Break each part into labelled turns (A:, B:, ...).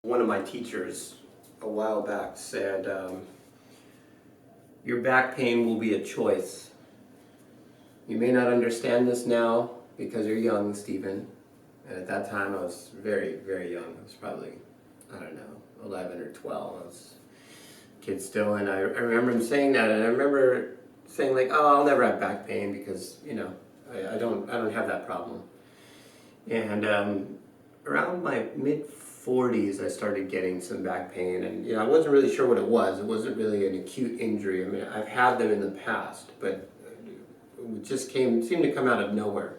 A: One of my teachers a while back said, your back pain will be a choice. You may not understand this now because you're young, Stephen. And at that time I was very, very young. I was probably, 11 or 12. I was a kid still, and I remember him saying that, and I remember saying like, oh, I'll never have back pain because, I don't have that problem. And around my mid-40s, I started getting some back pain, and I wasn't really sure what it was. It wasn't really an acute injury. I mean, I've had them in the past, but it just seemed to come out of nowhere.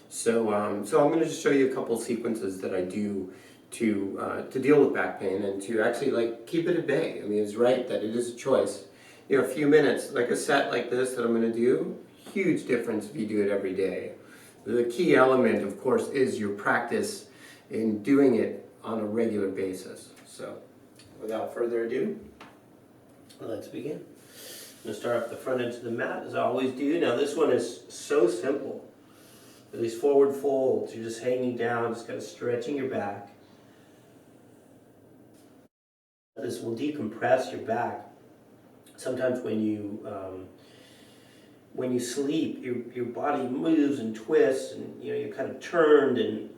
A: So I'm going to just show you a couple sequences that I do to deal with back pain and to actually keep it at bay. I mean, it's right that it is a choice. A few minutes, like a set like this that I'm going to do, huge difference if you do it every day. The key element, of course, is your practice in doing it on a regular basis. So, without further ado, let's begin. I'm going to start up the front edge of the mat, as I always do. Now, this one is so simple. These forward folds, you're just hanging down, just kind of stretching your back. This will decompress your back. Sometimes when you sleep, your body moves and twists, and you're kind of turned, and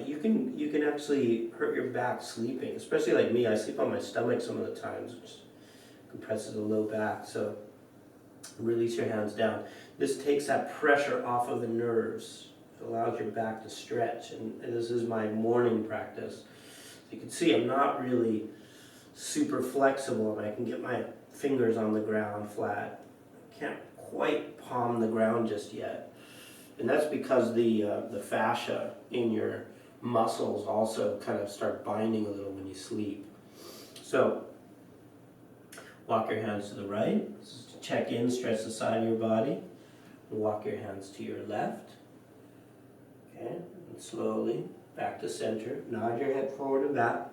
A: you can actually hurt your back sleeping. Especially like me, I sleep on my stomach some of the times, which compresses the low back. So release your hands down. This takes that pressure off of the nerves. It allows your back to stretch, and this is my morning practice. So you can see I'm not really super flexible, and I can get my fingers on the ground flat. I can't quite palm the ground just yet, and that's because the fascia in your muscles also kind of start binding a little when you sleep. So walk your hands to the right, check in, stretch the side of your body, and walk your hands to your left. Okay, and slowly back to center. Nod your head forward and back.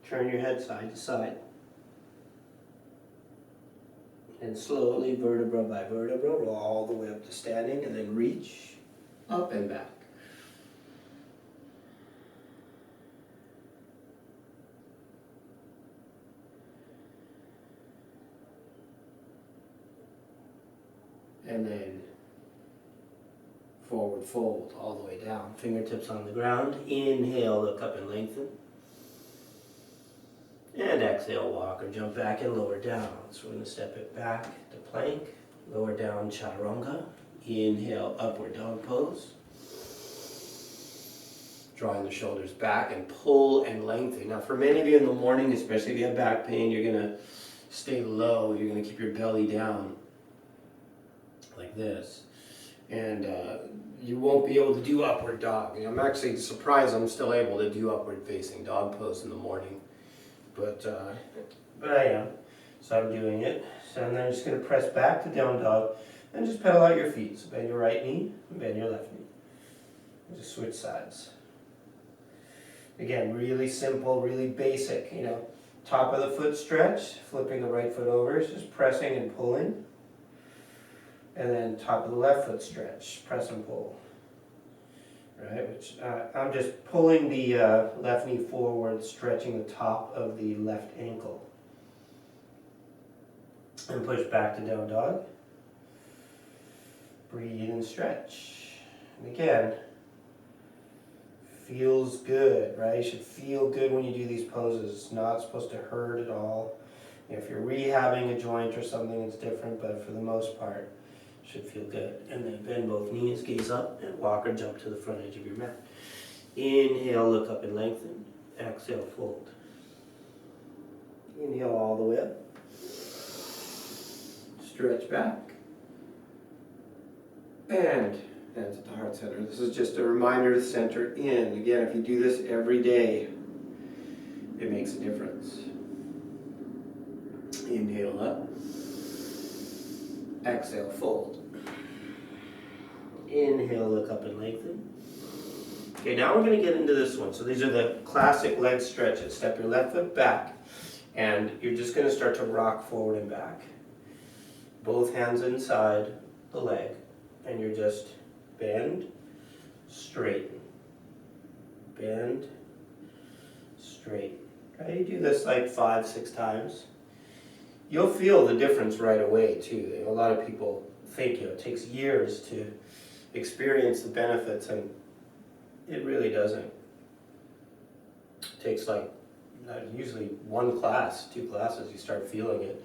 A: Turn your head side to side. And slowly, vertebra by vertebra, roll all the way up to standing, and then reach up and back. And then forward fold all the way down. Fingertips on the ground. Inhale, look up and lengthen. And exhale, walk or jump back and lower down. So we're going to step it back to plank, lower down chaturanga. Inhale, upward dog pose. Drawing the shoulders back and pull and lengthen. Now for many of you in the morning, especially if you have back pain, you're going to stay low. You're going to keep your belly down like this. And you won't be able to do upward dog. I'm actually surprised I'm still able to do upward facing dog pose in the morning. But I am, so I'm doing it. So and then I'm just going to press back to down dog, and just pedal out your feet. So bend your right knee, and bend your left knee. And just switch sides. Again, really simple, really basic. Top of the foot stretch, flipping the right foot over, just pressing and pulling. And then top of the left foot stretch, press and pull. Right, which I'm just pulling the left knee forward, stretching the top of the left ankle. And push back to down dog. Breathe and stretch. And again, feels good, right? You should feel good when you do these poses. It's not supposed to hurt at all. If you're rehabbing a joint or something, it's different, but for the most part, should feel good. And then bend both knees, gaze up, and walk or jump to the front edge of your mat. Inhale, look up and lengthen. Exhale, fold. Inhale all the way up. Stretch back. And hands at the heart center. This is just a reminder to center in. Again, if you do this every day, it makes a difference. Inhale up. Exhale, fold. Inhale, look up and lengthen. Okay, now we're going to get into this one. So these are the classic leg stretches. Step your left foot back, and you're just going to start to rock forward and back. Both hands inside the leg, and you're just bend, straighten, bend, straighten. straight. Right? You do this like 5-6 times. You'll feel the difference right away too. A lot of people think it takes years to experience the benefits, and it really doesn't. It takes like usually 1 class, 2 classes, you start feeling it.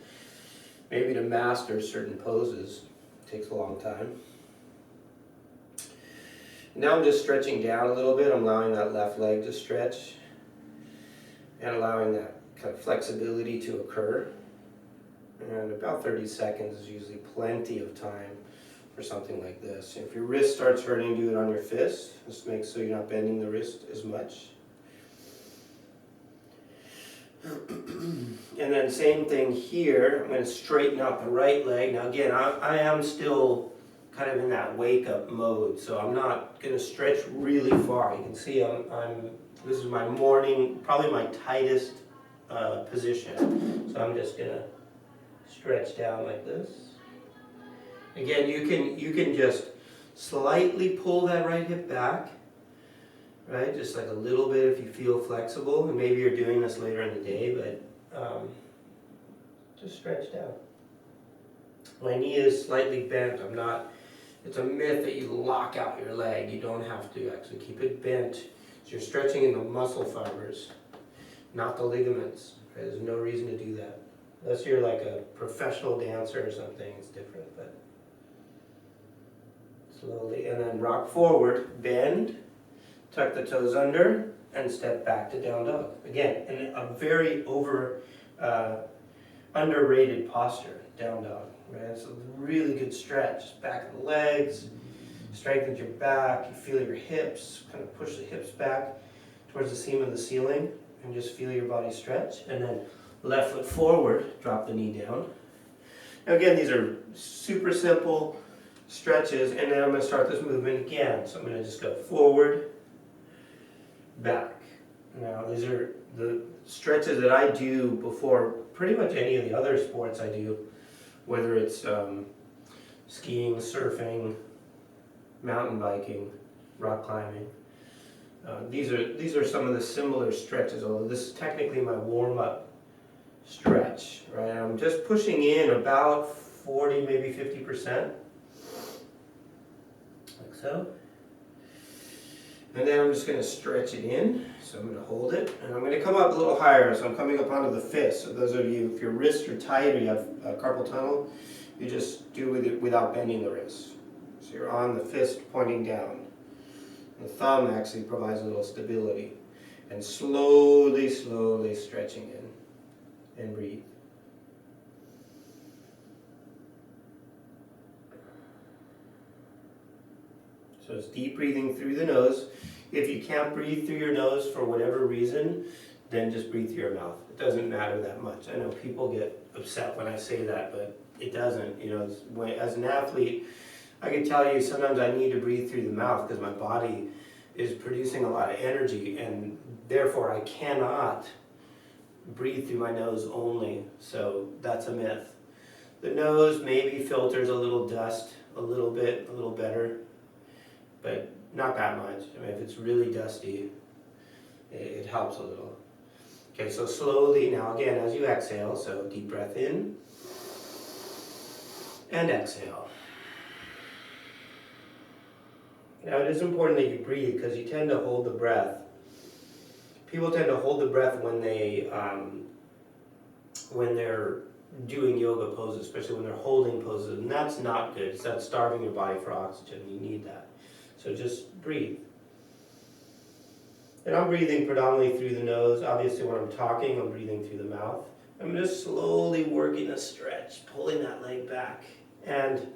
A: Maybe to master certain poses, it takes a long time. Now I'm just stretching down a little bit. I'm allowing that left leg to stretch and allowing that kind of flexibility to occur. And about 30 seconds is usually plenty of time for something like this. If your wrist starts hurting, do it on your fist. Just make so you're not bending the wrist as much. And then same thing here. I'm going to straighten out the right leg. Now again, I am still kind of in that wake up mode, so I'm not going to stretch really far. You can see this is my morning, probably my tightest position. So I'm just going to stretch down like this. Again, you can just slightly pull that right hip back, right? Just like a little bit if you feel flexible, and maybe you're doing this later in the day, but just stretch down. My knee is slightly bent. It's a myth that you lock out your leg. You don't have to actually keep it bent. So you're stretching in the muscle fibers, not the ligaments. Right? There's no reason to do that. Unless you're like a professional dancer or something, it's different, but slowly. And then rock forward, bend, tuck the toes under, and step back to down dog. Again, in a very underrated posture, down dog. Right? It's a really good stretch. Back of the legs, strengthens your back, you feel your hips, kind of push the hips back towards the seam of the ceiling, and just feel your body stretch. And then left foot forward, drop the knee down. Now again, these are super simple stretches, and then I'm going to start this movement again. So I'm going to just go forward, back. Now these are the stretches that I do before pretty much any of the other sports I do, whether it's skiing, surfing, mountain biking, rock climbing. These are some of the similar stretches, although this is technically my warm-up stretch. Right? I'm just pushing in about 40, maybe 50%, like so. And then I'm just going to stretch it in. So I'm going to hold it, and I'm going to come up a little higher. So I'm coming up onto the fist. So those of you, if your wrists are tight or you have carpal tunnel, you just do it without bending the wrist. So you're on the fist pointing down. The thumb actually provides a little stability. And slowly, slowly stretching in. And breathe. So it's deep breathing through the nose. If you can't breathe through your nose for whatever reason, then just breathe through your mouth. It doesn't matter that much. I know people get upset when I say that, but it doesn't. You know, as an athlete, I can tell you sometimes I need to breathe through the mouth because my body is producing a lot of energy, and therefore I cannot breathe through my nose only. So that's a myth. The nose maybe filters a little dust, a little bit, a little better, but not that much. I mean, if it's really dusty, it helps a little. Okay, so slowly now again as you exhale, so deep breath in and exhale. Now it is important that you breathe because you tend to hold the breath. People tend to hold the breath when they're doing yoga poses, especially when they're holding poses, and that's not good. It's not starving your body for oxygen. You need that. So just breathe. And I'm breathing predominantly through the nose. Obviously when I'm talking, I'm breathing through the mouth. I'm just slowly working a stretch, pulling that leg back. And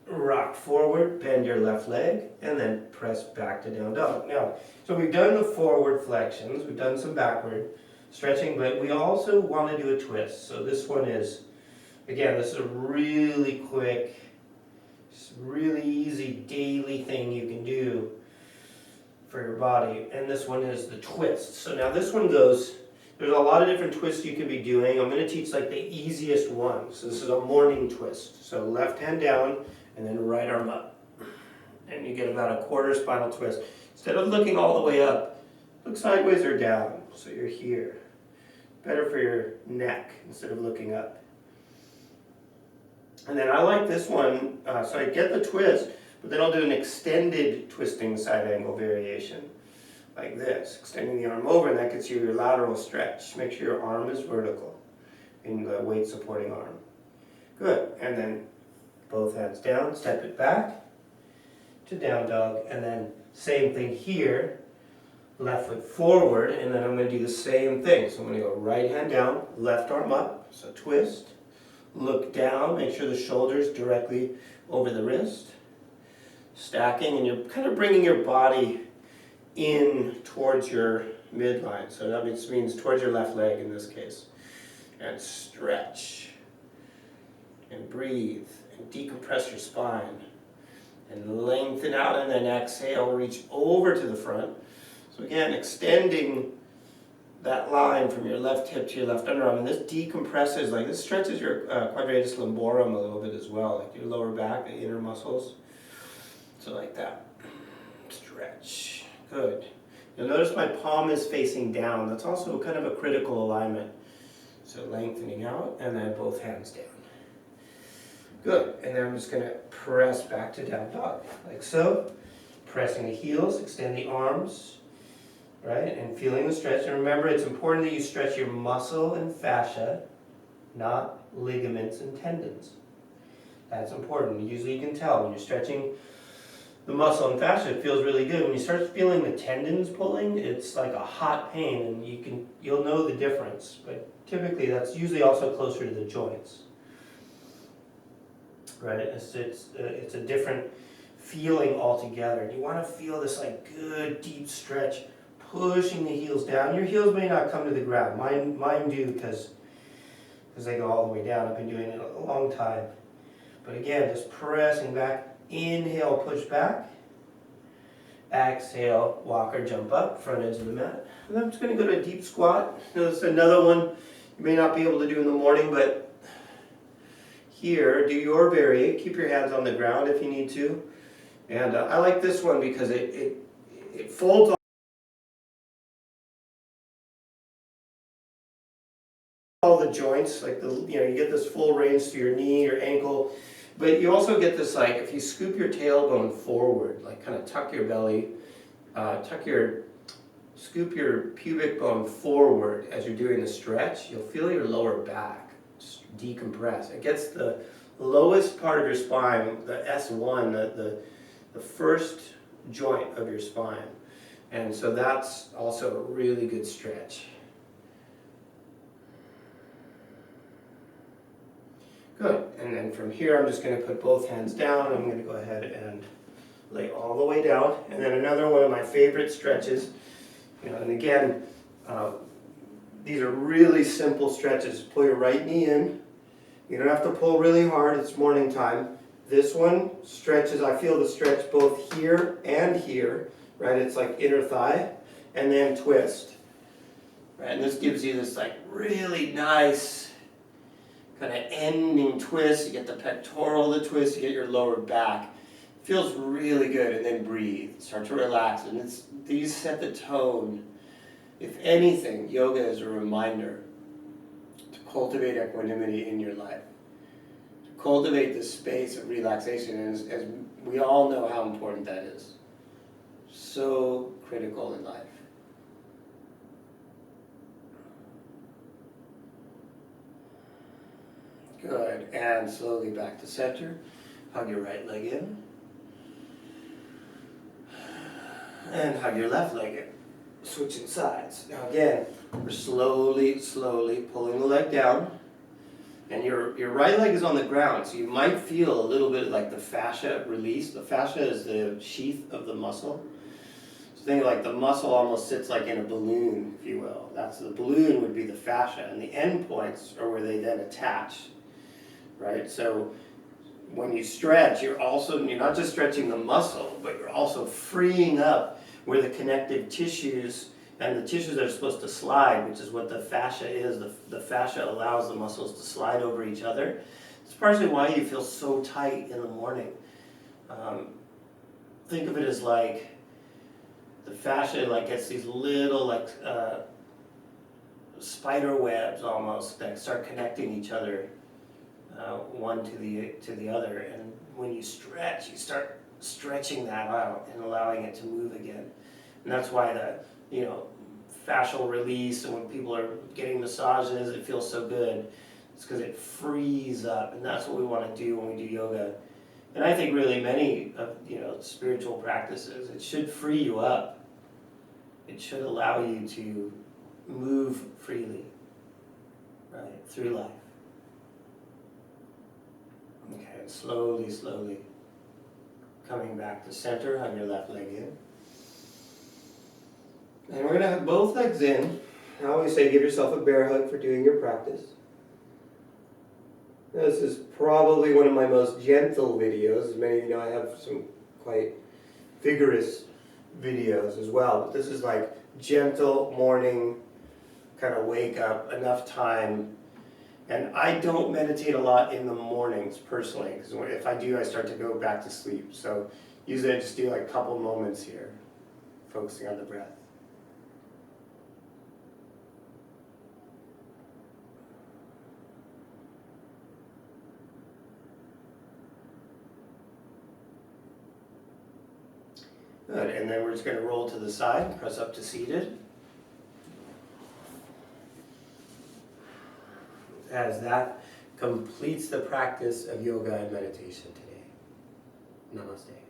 A: rock forward, bend your left leg, and then press back to down dog. Now, so we've done the forward flexions, we've done some backward stretching, but we also want to do a twist. So this one is, again, this is a really quick, really easy daily thing you can do for your body, and this one is the twist. So now this one goes, there's a lot of different twists you can be doing. I'm going to teach like the easiest one. So this is a morning twist. So left hand down and then right arm up, and you get about a quarter spinal twist. Instead of looking all the way up, look sideways or down. so you're here. Better for your neck instead of looking up. And then I like this one, so I get the twist, but then I'll do an extended twisting side angle variation, like this, extending the arm over, and that gets you your lateral stretch. Make sure your arm is vertical in the weight supporting arm. Good, and then both hands down, step it back to down dog, and then same thing here, left foot forward, and then I'm going to do the same thing. So I'm going to go right hand down, left arm up, so twist, look down, make sure the shoulder's directly over the wrist, stacking, and you're kind of bringing your body in towards your midline. So that means towards your left leg in this case. And stretch, and breathe, and decompress your spine, and lengthen out, and then exhale, reach over to the front. So again, extending that line from your left hip to your left underarm, and this decompresses, like this stretches your quadratus lumborum a little bit as well, like your lower back, the inner muscles. So like that. Stretch. Good. You'll notice my palm is facing down. That's also kind of a critical alignment. So lengthening out, and then both hands down. Good. And then I'm just going to press back to down dog, like so. Pressing the heels, extend the arms, right? And feeling the stretch. And remember, it's important that you stretch your muscle and fascia, not ligaments and tendons. That's important. Usually you can tell when you're stretching the muscle and fascia, it feels really good. When you start feeling the tendons pulling, it's like a hot pain, and you'll know the difference. But typically, that's usually also closer to the joints, right? It's a different feeling altogether. You want to feel this like good deep stretch, pushing the heels down. Your heels may not come to the ground. Mine do because they go all the way down. I've been doing it a long time. But again, just pressing back. Inhale, push back. Exhale, walk or jump up, front edge of the mat. And I'm just going to go to a deep squat. Now, this is another one you may not be able to do in the morning, but here, do your variate. Keep your hands on the ground if you need to. And I like this one because it folds all the joints, like you get this full range to your knee, your ankle. But you also get this, like, if you scoop your tailbone forward, like kind of tuck your belly, scoop your pubic bone forward as you're doing the stretch, you'll feel your lower back decompress. It gets the lowest part of your spine, the S1, the first joint of your spine. And so that's also a really good stretch. Good, and then from here I'm just going to put both hands down. I'm going to go ahead and lay all the way down. And then another one of my favorite stretches, and again, these are really simple stretches. Pull your right knee in. You don't have to pull really hard, it's morning time. This one stretches, I feel the stretch both here and here, right? It's like inner thigh, and then twist. Right? And this gives you this like really nice kind of ending twist. You get the pectoral, the twist, you get your lower back. It feels really good, and then breathe. Start to relax, and these set the tone. If anything, yoga is a reminder to cultivate equanimity in your life, to cultivate this space of relaxation, and as we all know how important that is. So critical in life. Good, and slowly back to center. Hug your right leg in. And hug your left leg in. Switching sides. Now again, we're slowly pulling the leg down. And your right leg is on the ground, so you might feel a little bit like the fascia release. The fascia is the sheath of the muscle. So think like the muscle almost sits like in a balloon, if you will. That's the balloon would be the fascia, and the end points are where they then attach. Right? So when you stretch, you're not just stretching the muscle, but you're also freeing up where the connective tissues and the tissues that are supposed to slide, which is what the fascia is. The fascia allows the muscles to slide over each other. It's partially why you feel so tight in the morning. Think of it as like the fascia gets these little
B: spider webs almost that start connecting each other, one to the other. And when you stretch, you start stretching that out and allowing it to move again. And that's why the, fascial release, and when people are getting massages, it feels so good. It's because it frees up, and that's what we want to do when we do yoga. And I think really many of spiritual practices, it should free you up. It should allow you to move freely, right, through life. Okay, and slowly, slowly coming back to center, hug your left leg in. And we're going to have both legs in. I always say give yourself a bear hug for doing your practice. Now, this is probably one of my most gentle videos. As many of you know, I have some quite vigorous videos as well. But this is like gentle morning, kind of wake up, enough time. And I don't meditate a lot in the mornings personally, because if I do, I start to go back to sleep. So usually I just do like a couple moments here, focusing on the breath. Good, and then we're just going to roll to the side, press up to seated. As that completes the practice of yoga and meditation today. Namaste.